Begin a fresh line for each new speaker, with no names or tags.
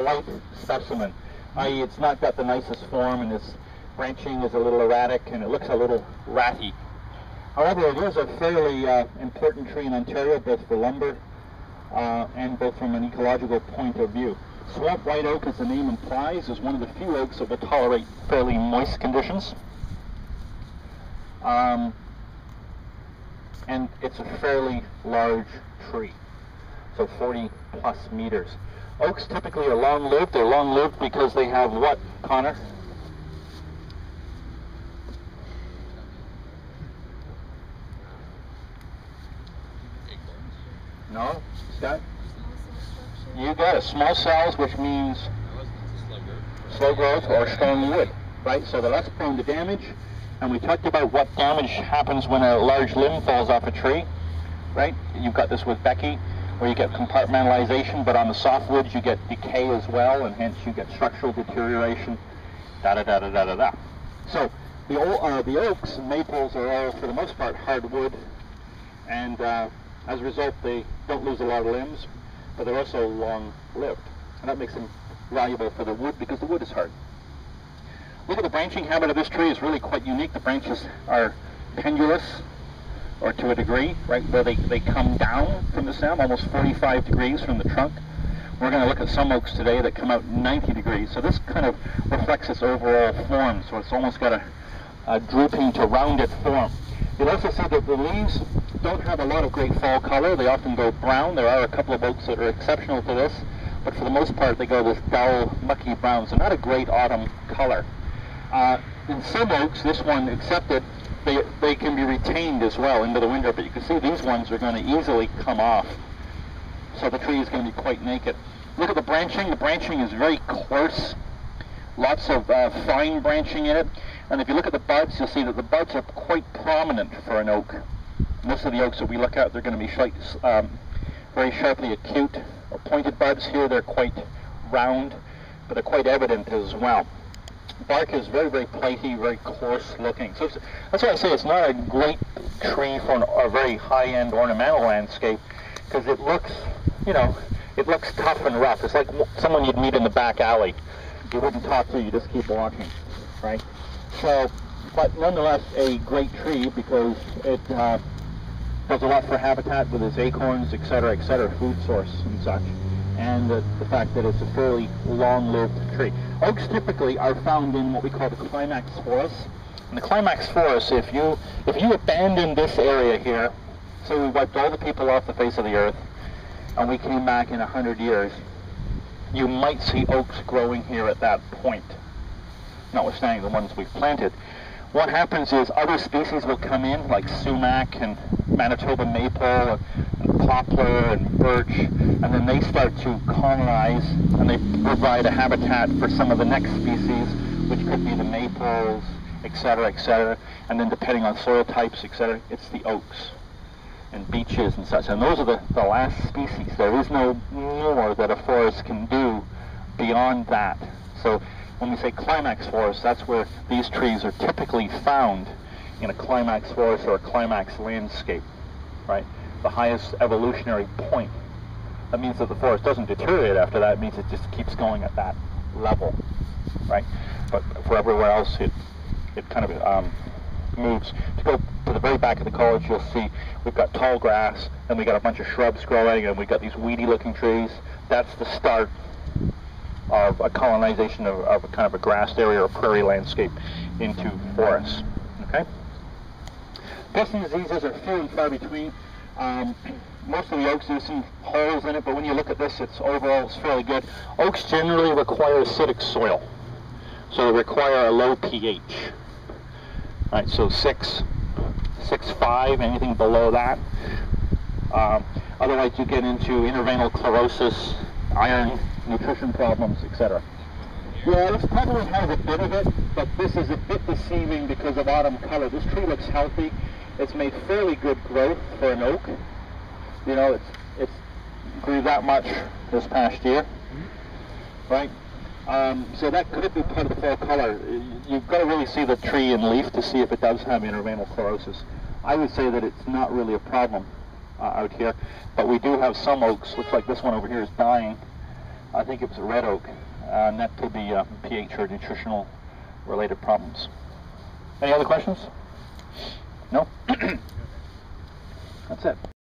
light specimen, i.e. it's not got the nicest form and its branching is a little erratic and it looks a little ratty. However, it is a fairly important tree in Ontario, both for lumber and both from an ecological point of view. Swamp white oak, as the name implies, is one of the few oaks that will tolerate fairly moist conditions. And it's a fairly large tree, so 40 plus meters. Oaks typically are long-lived. They're long-lived because they have what, Connor? No, Scott? You got it. Small cells, which means slow growth or strong wood, right? So they're less prone to damage. And we talked about what damage happens when a large limb falls off a tree, right? You've got this with Becky, where you get compartmentalization, but on the softwoods you get decay as well, and hence you get structural deterioration, da-da-da-da-da-da-da. So the oaks and maples are all, for the most part, hardwood, and as a result they don't lose a lot of limbs, but they're also long-lived. And that makes them valuable for the wood because the wood is hard. Look at the branching habit of this tree. Is really quite unique. The branches are pendulous, or to a degree, right, where they come down from the stem, almost 45 degrees from the trunk. We're going to look at some oaks today that come out 90 degrees. So this kind of reflects its overall form. So it's almost got a drooping to rounded form. You'll also see that the leaves don't have a lot of great fall color. They often go brown. There are a couple of oaks that are exceptional to this, but for the most part they go this dull, mucky brown, so not a great autumn color. In some oaks, this one excepted, they can be retained as well into the winter, but you can see these ones are going to easily come off. So the tree is going to be quite naked. Look at the branching. The branching is very coarse. Lots of fine branching in it. And if you look at the buds, you'll see that the buds are quite prominent for an oak. Most of the oaks that we look at, they're going to be very sharply acute or pointed buds. Here they're quite round, but they're quite evident as well. Bark is very, very platy, very coarse looking. So that's why I say it's not a great tree for a very high-end ornamental landscape, because it looks, you know, it looks tough and rough. It's like someone you'd meet in the back alley. You wouldn't talk to, you just keep walking, right? So, but nonetheless a great tree because it does a lot for habitat with its acorns, etc., food source and such. And the fact that it's a fairly long-lived tree. Oaks typically are found in what we call the climax forests. In the climax forest, if you abandon this area here, so we wiped all the people off the face of the earth, and we came back in 100 years, you might see oaks growing here at that point, notwithstanding the ones we've planted. What happens is other species will come in, like sumac and Manitoba maple and poplar and birch, and then they start to colonize and they provide a habitat for some of the next species, which could be the maples, etc., and then depending on soil types, etc., it's the oaks and beeches and such. And those are the last species. There is no more that a forest can do beyond that. So when we say climax forest, that's where these trees are typically found, in a climax forest or a climax landscape, right? The highest evolutionary point. That means that the forest doesn't deteriorate after that. It means it just keeps going at that level, right? But for everywhere else, it kind of moves. To go to the very back of the college, you'll see we've got tall grass, and we got a bunch of shrubs growing, and we've got these weedy-looking trees. That's the start of a colonization of a kind of a grassed area or prairie landscape into forests. Okay. Pests and diseases are few and far between. Most of the oaks do some holes in it, but when you look at this, overall it's fairly good. Oaks generally require acidic soil, so they require a low pH. Right, so 6.5, anything below that. Otherwise you get into interveinal chlorosis, iron nutrition problems, etc. Yeah, this probably has a bit of it, but this is a bit deceiving because of autumn color. This tree looks healthy. It's made fairly good growth for an oak. You know, it's grew that much this past year, right? So that could be part of the fall color. You've got to really see the tree and leaf to see if it does have interveinal chlorosis. I would say that it's not really a problem out here, but we do have some oaks. Looks like this one over here is dying. I think it was a red oak, and that could be pH or nutritional related problems. Any other questions? No?